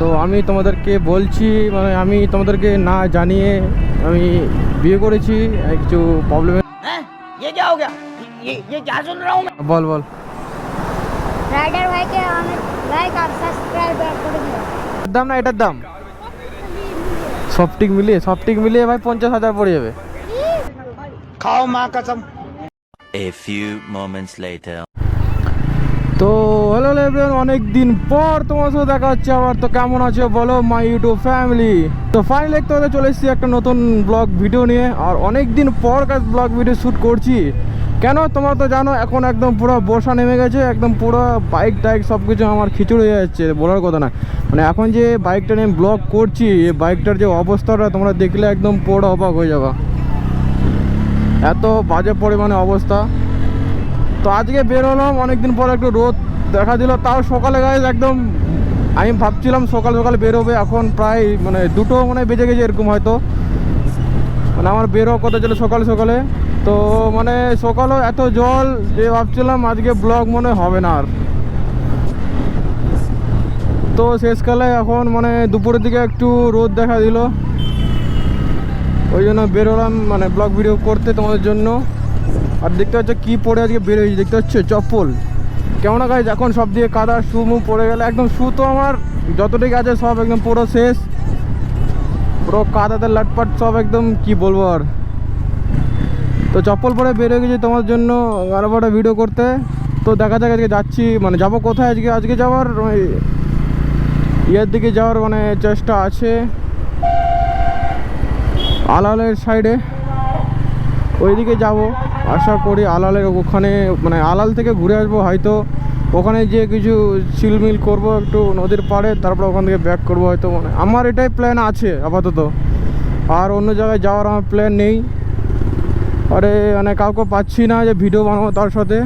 তো আমি তোমাদেরকে বলছি, মানে আমি তোমাদেরকে না জানিয়ে আমি বিয়ে করেছি কিছু প্রবলেম। हैं? ये क्या हो गया? ये क्या सुन रहा हूँ मैं? বল বল। রাইডার ভাইকে অনেক লাইক আর সাবস্ক্রাইব করে দিও। দাম না এটার দাম সফটিক মিলিয়ে ভাই 50,000 পড়ে যাবে। खाओ माँ कसम। A few moments later. তো হ্যালো এভরিওয়ান, অনেক দিন পর তোমার সাথে দেখা হচ্ছে আবার। তো কেমন আছো বলো মাই ইউটিউব ফ্যামিলি? তো ফাইনালি একটু চলে এসেছি একটা নতুন ব্লগ ভিডিও নিয়ে। আর অনেক দিন পর ব্লগ ভিডিও শ্যুট করছি। কেন তোমরা তো জানো এখন একদম পুরো বর্ষা নেমে গেছে, একদম পুরো বাইক টাইক সব কিছু আমার খিচুড়ি হয়ে যাচ্ছে, বলার কথা না। মানে এখন যে বাইকটা নিয়ে ব্লগ করছি, এই বাইকটার যে অবস্থাটা তোমরা দেখলে একদম পুরো অবাক হয়ে যাবা, এত বাজে পরিমাণে অবস্থা। তো আজকে বের হলাম অনেকদিন পর, একটু রোদ দেখা দিল, তাও সকালে গাইজ একদম আমি ভাবছিলাম সকাল সকাল বেরোবে, এখন প্রায় মানে 2টো মানে বেজে গেছে এরকম হয়তো। মানে আমার বেরো কথা ছিল সকালে সকালে, তো মানে সকালেও এত জল যে ভাবছিলাম আজকে ব্লগ মনে হবে না আর। তো শেষকালে এখন মানে দুপুরের দিকে একটু রোদ দেখা দিল, ওই জন্য বেরোলাম মানে ব্লগ ভিডিও করতে তোমাদের জন্য। আর দেখতে পাচ্ছ কী পরে আজকে বেরোয়েছি, দেখতে পাচ্ছ চপ্পল কেমন গাইজ, এখন সব দিয়ে কাদা, শু মু পড়ে গেলে একদম। শু তো আমার যতটুকু আছে সব একদম পুরো শেষ, পুরো কাদাতে লাটপাট সব একদম, কি বলবো আর। তো চপ্পল পরে বেরিয়ে গেছি তোমার জন্য আরো বড় ভিডিও করতে। তো দেখা যাক আজকে যাচ্ছি, মানে যাবো কোথায় আজকে যাওয়ার ইয়ের দিকে যাওয়ার মানে চেষ্টা আছে, আলালের সাইডে ওইদিকে যাব আশা করি। আলালের ওখানে মানে আলাল থেকে ঘুরে আসবো হয়তো, ওখানে গিয়ে কিছু চিলমিল করব একটু নদীর পাড়ে, তারপর ওখান থেকে ব্যাক করবো হয়তো। মানে আমার এটাই প্ল্যান আছে আপাতত, আর অন্য জায়গায় যাওয়ার আমার প্ল্যান নেই। আরে মানে কাউকে পাচ্ছি না যে ভিডিও বানাবো, তার সাথে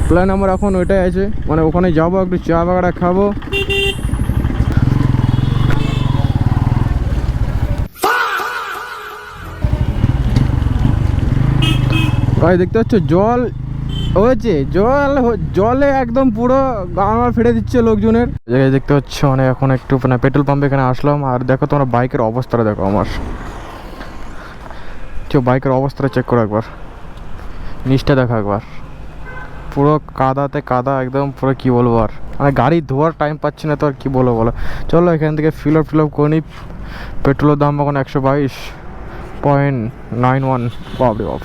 প্ল্যান আমার এখন ওইটাই আছে। মানে ওখানে যাবো, একটু চা বাগাটা খাবো। ভাই দেখতে পাচ্ছ জল হয়েছে, জলে একদম পুরো গাড় ফেটে দিচ্ছে লোকজনের। জায়গায় দেখতে পাচ্ছ মানে এখন একটু মানে পেট্রোল পাম্পে এখানে আসলাম। আর দেখো তোমরা বাইকের অবস্থাটা দেখো, আমার বাইকের অবস্থাটা চেক করো একবার, নিচটা দেখো একবার, পুরো কাদাতে কাদা একদম পুরো, কি বলবো আর। মানে গাড়ি ধোয়ার টাইম পাচ্ছি না তো আর কি বলবো বলো। চলো এখান থেকে ফিল আপ করে নিই। পেট্রোলের দাম এখন 122.91 বাপরে বাপ।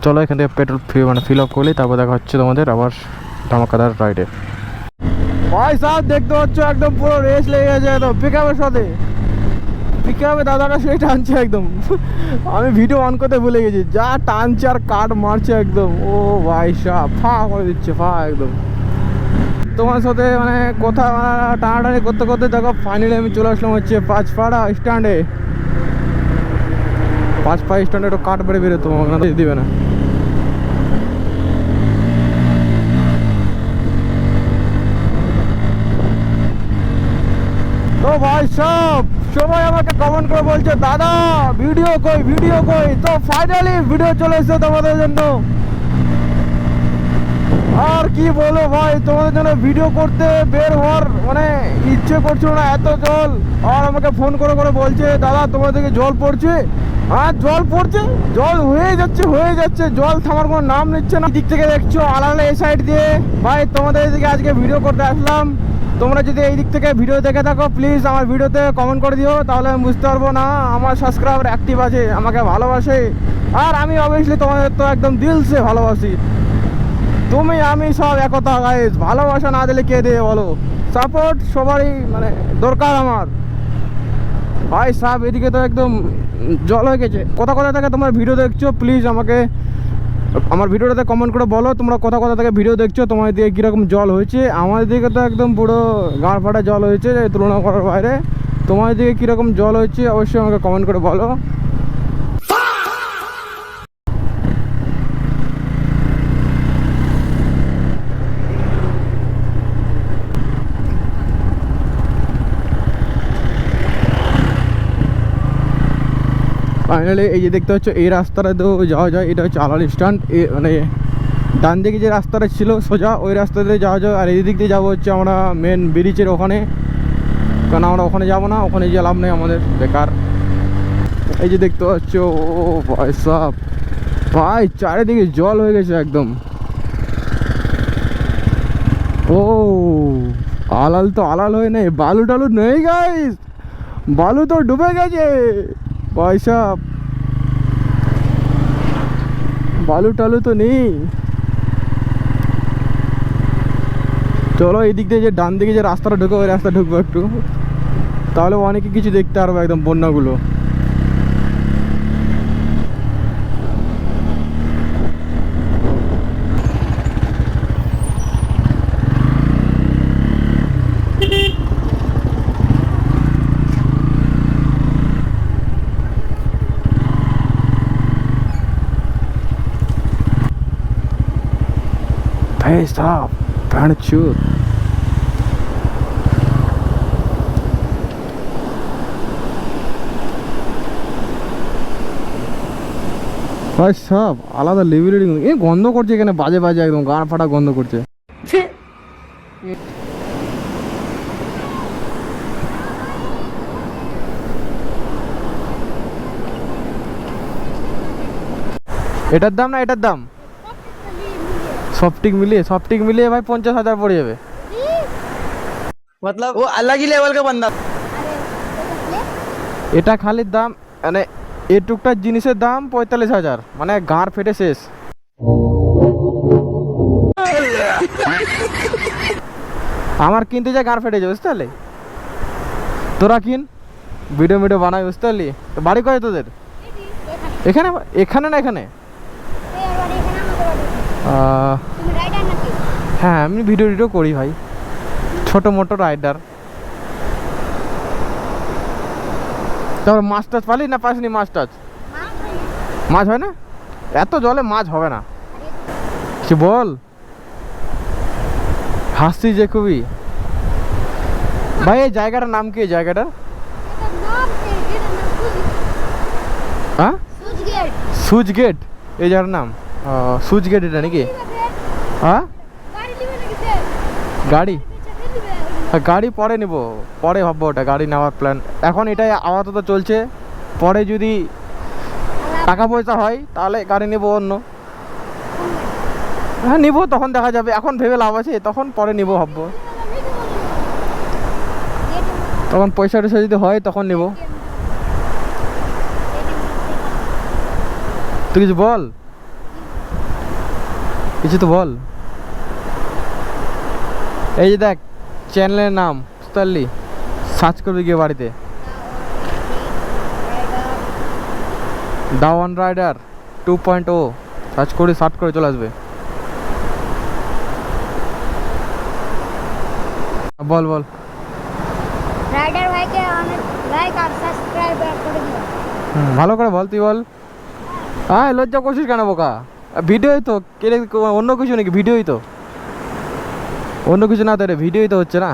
চলো এখান থেকে পেট্রোল মানে ফিল আপ করলি, তারপর দেখা হচ্ছে তোমাদের আবার ধামাকাদার রাইডে। ভাই সাহেব দেখতে পাচ্ছ একদম পুরো রেস লেগে গেছে একদম পিকআপের সাথে। পিকআপে দাদাটা সেই টানছে একদম, আমি ভিডিও অন করতে ভুলে গেছি, যা টানছে আর কাট মারছে একদম। ও ভাই সাহেব ফা করে দিচ্ছে, ফা একদম। তোমার সাথে মানে কথা টানাটানি করতে করতে দেখো ফাইনালি আমি চলে আসলাম হচ্ছে পাঁচপাড়া স্ট্যান্ডে। পাঁচপাড়া স্ট্যান্ডে একটু কাট বেড়ে বেরো, তোমাকে দিবে না। তো ভাই সবাই আমাকে কমেন্ট করে বলছে দাদা ভিডিও কই। তো ফাইনালি ভিডিও চলে এসেছে তোমাদের জন্য। আর কি বলো ভাই, তোমাদের জন্য ভিডিও করতে বের হওয়ার মানে ইচ্ছে করছিল না, এত জল। আর আমাকে ফোন করে বলছে দাদা তোমাদের দিকে জল পড়ছে। আর জল পড়ছে, জল হয়ে যাচ্ছে, জল থামার কোনো নাম নিচ্ছে না। দিক থেকে দেখছো আলাদা এই সাইড দিয়ে। ভাই তোমাদের এদিকে আজকে ভিডিও করতে আসলাম। তোমরা যদি এই দিক থেকে ভিডিও দেখে থাকো প্লিজ আমার ভিডিওতে কমেন্ট করে দিও, তাহলে আমি বুঝতে পারবো না আমার সাবস্ক্রাইবার অ্যাক্টিভ আছে, আমাকে ভালোবাসে। আর আমি অবভিয়াসলি তোমাদের তো একদম দিল সে ভালোবাসি। তুমি আমি সব একতা গাইজ, ভালোবাসা না দিলে কে দেবে বলো। সাপোর্ট সবারই মানে দরকার আমার। ভাই সাহেব এদিকে তো একদম জল হয়ে গেছে। কোথা থেকে তোমরা ভিডিও দেখছো প্লিজ আমাকে আমার ভিডিওটাতে কমেন্ট করে বলো, তোমরা কোথা থেকে ভিডিও দেখছো, তোমার দিকে কীরকম জল হয়েছে। আমার দিকে তো একদম পুরো গাঁড় ফাটা জল হয়েছে তুলনা করার বাইরে। তোমার দিকে কীরকম জল হয়েছে অবশ্যই আমাকে কমেন্ট করে বলো। ফাইনালি এই যে দেখতে পাচ্ছ এই রাস্তাটা তো যাওয়া যায়, এটা হচ্ছে আলাল স্ট্যান্ড। মানে ডান দিকে যে রাস্তাটা ছিল সোজা ওই রাস্তাতে যাওয়া যায়, আর এই দিক দিয়ে যাবো হচ্ছে আমরা মেন ব্রিজের ওখানে। কারণ আমরা ওখানে যাবো না, ওখানে গিয়ে লাভ নেই আমাদের, বেকার। এই যে দেখতে পাচ্ছ, ও ভাই সাব, ভাই চারিদিকে জল হয়ে গেছে একদম। ও আলাল তো আলাল হয়ে নেই, বালু টালু নেই গাইস, বালু তো ডুবে গেছে ভাই সাব, বালু টালু তো নেই। চলো এই দিক দিয়ে যে ডান দিকে যে রাস্তাটা ঢুকে, ওই রাস্তা ঢুকবো একটু, তাহলে অনেকে কিছু দেখতে পারবো একদম বন্যাগুলো। भाई साहब भैन चूत, ভাই সব আলাদা লেভেলের গন্ধ করছে এখানে, বাজে বাজে একদম গান ফাটা গন্ধ করছে। এটার দাম না এটার দাম সফটিক মিলিয়ে ভাই 50,000 পড়ে যাবে। मतलब वो अलग ही लेवल का बंदा। এটা খালির দাম মানে এই টুকটাক জিনিসের দাম 45,000, মানে গাঁর ফেটে শেষ। আমার কিনতে যা গাঁর ফেটে যাবে, বুঝতে পারলি? তোরা কিন, ভিডিও বানাই, বুঝতে পারলি? তো বাড়ি কয় তোদের? এখানে এখানে না এখানে? হ্যাঁ আমি ভিডিও করি ভাই, ছোটো মোটো রাইডার। তারপর মাছ টাছ পালি না পাসনি? মাছ টাছ মাছ হয় না এত জলে, মাছ হবে না কি বল? হাসছি যে খুবই। ভাই এই জায়গাটার নাম কি? এই জায়গাটার হ্যাঁ সুচ গেট, এই জায়গাটার নাম সুচ গেট। এটা নাকি? হ্যাঁ গাড়ি, গাড়ি পরে নিব, পরে ভাববো ওটা গাড়ি নেওয়ার প্ল্যান। এখন এটাই আপাতত চলছে, পরে যদি টাকা পয়সা হয় তাহলে গাড়ি নেব অন্য। হ্যাঁ নিব, তখন দেখা যাবে, এখন ভেবে লাভ আছে, তখন পরে নিব ভাববো, তখন পয়সা টয়সা যদি হয় তখন নিব। তুই কিছু বল, কিছু তো বল। এই যে দেখ চ্যানেলের নাম, বুঝতে পারলি? সার্চ করবি গিয়ে বাড়িতে, ডাউন রাইডার 2.0 সার্চ করে চলে আসবে। বল বল। রাইডার ভাইকে অনেক লাইক আর সাবস্ক্রাইব করে দিও। ভালো করে বল, তুই বল। হ্যাঁ লজ্জা করছিস কেন বোকা? ভিডিওই তো, অন্য কিছু নাকি? ভিডিওই তো, অন্য কিছু না তো, এটা ভিডিওই তো হচ্ছে না।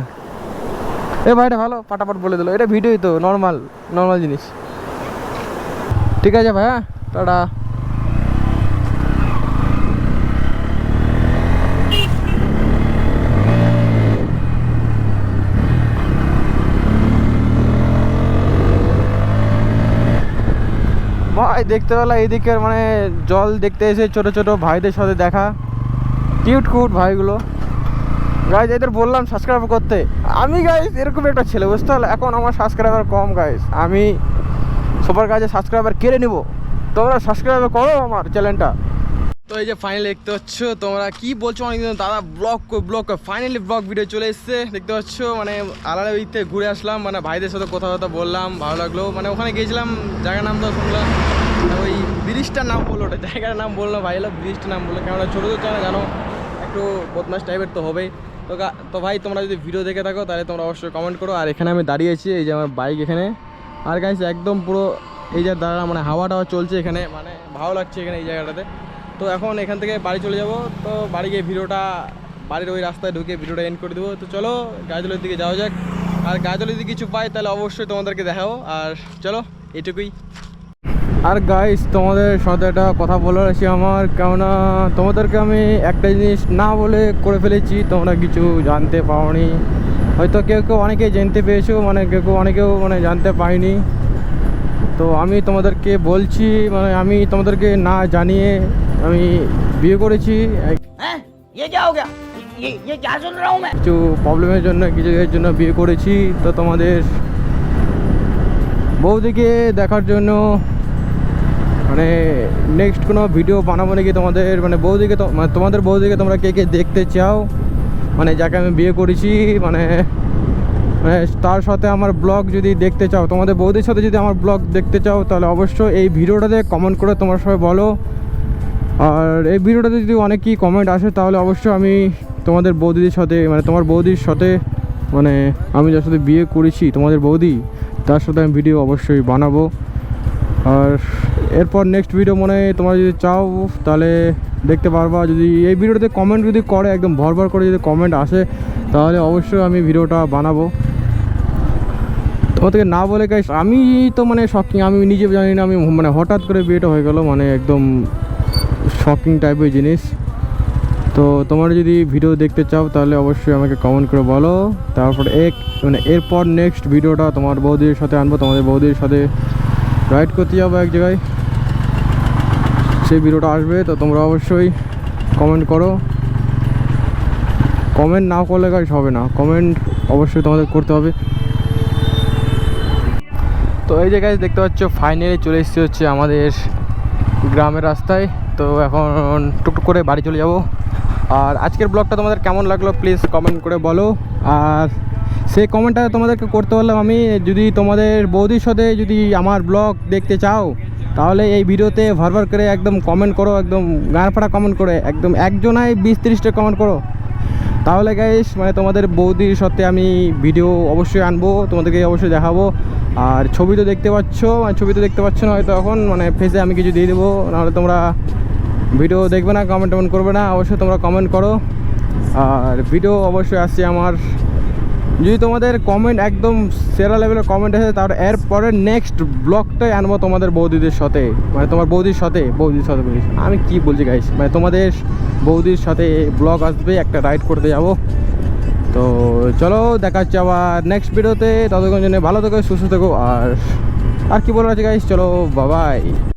এ ভাই এটা ভালো পাটাপাট বলে দিল, এটা ভিডিওই তো, নর্মাল জিনিস। ঠিক আছে ভাই, হ্যাঁ টাটা। ভাই দেখতে পেলা এইদিকের মানে জল দেখতে এসে ছোট ছোট ভাইদের সাথে দেখা, কিউট ভাইগুলো। গাইজ এদের বললাম সাবস্ক্রাইব করতে, আমি গাইজ এরকম একটা ছেলে, বুঝতে পারলে? এখন আমার সাবস্ক্রাইবার কম গাইজ, আমি সবার কাছে সাবস্ক্রাইবার কেড়ে নিব, তোমরা সাবস্ক্রাইব করো আমার চ্যানেলটা। তো এই যে ফাইনালি দেখতে পাচ্ছ, তোমরা কি বলছো অনেকদিন দাদা ব্লগ ফাইনালি ব্লগ ভিডিও চলে এসছে, দেখতে পাচ্ছ। মানে আলাদা দিক থেকে ঘুরে আসলাম, মানে ভাইদের সাথে কথা বললাম, ভালো লাগলো। মানে ওখানে গিয়েছিলাম, জায়গার নাম তো শুনলাম, ওই ব্রিজটার নাম বললো, ওটা জায়গার নাম বললো ভাই, এলো ব্রিজটার নাম বললো, কেননা ছোটো তো না জানো, একটু বদমাস টাইপের তো হবেই। তো ভাই তোমরা যদি ভিডিও দেখে থাকো তাহলে তোমরা অবশ্যই কমেন্ট করো। আর এখানে আমি দাঁড়িয়েছি, এই যে আমার বাইক এখানে, আর গাইস একদম পুরো এই যে দাঁড়া, মানে হাওয়া চলছে এখানে, মানে ভালো লাগছে এখানে এই জায়গাটাতে। তো এখন এখান থেকে বাড়ি চলে যাব, তো বাড়ি গিয়ে ভিডিওটা বাড়ির ওই রাস্তায় ঢুকে ভিডিওটা এন্ড করে দেবো। তো চলো গাজলের দিকে যাওয়া যাক, আর গাজলে যদি কিছু পাই তাহলে অবশ্যই তোমাদেরকে দেখাবো। আর চলো এটুকুই। আর গাইস তোমাদের সাথে একটা কথা বলার আছে আমার, কেননা তোমাদেরকে আমি একটা জিনিস না বলে করে ফেলেছি, তোমরা কিছু জানতে পাওনি। হয়তো কেউ কেউ অনেকেই জানতে পেরেছো, মানে কেউ কেউ অনেকেও মানে জানতে পারিনি। তো আমি তোমাদেরকে বলছি, মানে আমি তোমাদেরকে না জানিয়ে আমি বিয়ে করেছি। हैं ये क्या हो गया? ये क्या सुन रहा हूँ मैं? কিছু প্রবলেমের জন্য, কিছু এর জন্য বিয়ে করেছি। তো তোমাদের বৌদিকে দেখার জন্য মানে নেক্সট কোনো ভিডিও বানাবো নাকি তোমাদের, মানে বৌদিকে মানে তোমাদের বৌদিকে তোমরা কে কে দেখতে চাও, মানে যাকে আমি বিয়ে করেছি, মানে মানে তার সাথে আমার ব্লগ যদি দেখতে চাও, তোমাদের বৌদির সাথে যদি আমার ব্লগ দেখতে চাও, তাহলে অবশ্যই এই ভিডিওটাতে কমেন্ট করে তোমরা সবাই বলো। আর এই ভিডিওটাতে যদি অনেকই কমেন্ট আসে তাহলে অবশ্যই আমি তোমাদের বৌদির সাথে, মানে তোমার বৌদির সাথে, মানে আমি যার সাথে বিয়ে করেছি তোমাদের বৌদি, তার সাথে আমি ভিডিও অবশ্যই বানাবো। আর এরপর নেক্সট ভিডিও মনে হয় তোমরা যদি চাও তাহলে দেখতে পারবা। যদি এই ভিডিওতে কমেন্ট যদি করে, একদম ভরভর করে যদি কমেন্ট আসে, তাহলে অবশ্যই আমি ভিডিওটা বানাবো। তোমাদেরকে না বলে গাইস, আমি তো মানে শকিং, আমি নিজে জানি না, আমি মানে হঠাৎ করে বিয়েটা হয়ে গেল, মানে একদম শকিং টাইপের জিনিস। তো তোমরা যদি ভিডিও দেখতে চাও তাহলে অবশ্যই আমাকে কমেন্ট করে বলো। তারপরে মানে এরপর নেক্সট ভিডিওটা তোমার বৌদির সাথে আনবো, তোমাদের বৌদির সাথে রাইড করতে যাবো এক জায়গায়, সেই ভিডিওটা আসবে। তো তোমরা অবশ্যই কমেন্ট করো, কমেন্ট না করলে গাইস হবে না, কমেন্ট অবশ্যই তোমাদের করতে হবে। তো এই যে গাইস দেখতে পাচ্ছ ফাইনালি চলে এসেছি হচ্ছে আমাদের গ্রামের রাস্তায়। তো এখন টুকটুক করে বাড়ি চলে যাব। আর আজকের ব্লগটা তোমাদের কেমন লাগলো প্লিজ কমেন্ট করে বলো। আর সেই কমেন্টটা তোমাদেরকে করতে বললাম আমি, যদি তোমাদের বৌদির সাথে যদি আমার ব্লগ দেখতে চাও তাহলে এই ভিডিওতে ভরভর করে একদম কমেন্ট করো, একদম গান ফাটা কমেন্ট করে, একদম একজনায় 20-30টা কমেন্ট করো। তাহলে গাইস মানে তোমাদের বৌদির সাথে আমি ভিডিও অবশ্যই আনবো, তোমাদেরকে অবশ্যই দেখাবো। আর ছবি তো দেখতে পাচ্ছ, ছবি তো দেখতে পাচ্ছ না হয়তো এখন, মানে ফেসে আমি কিছু দিয়ে দেবো, নাহলে তোমরা ভিডিও দেখবে না, কমেন্ট করবে না। অবশ্যই তোমরা কমেন্ট করো। আর ভিডিও অবশ্যই আসছে আমার, যদি তোমাদের কমেন্ট একদম সেরা লেভেলের কমেন্ট আসে, তার এরপরে নেক্সট ব্লগটাই আনবো তোমাদের বৌদিদের সাথে, মানে তোমার বৌদির সাথে বলিস, আমি কি বলছি গাইস, মানে তোমাদের বৌদির সাথে ব্লগ আসবে, একটা রাইড করতে যাব। তো চলো দেখা হচ্ছে আবার নেক্সট ভিডিওতে, ততক্ষণ জন্য ভালো থেকো, সুস্থ থেকো। আর কি বলার আছে গাইস, চলো বাবাই।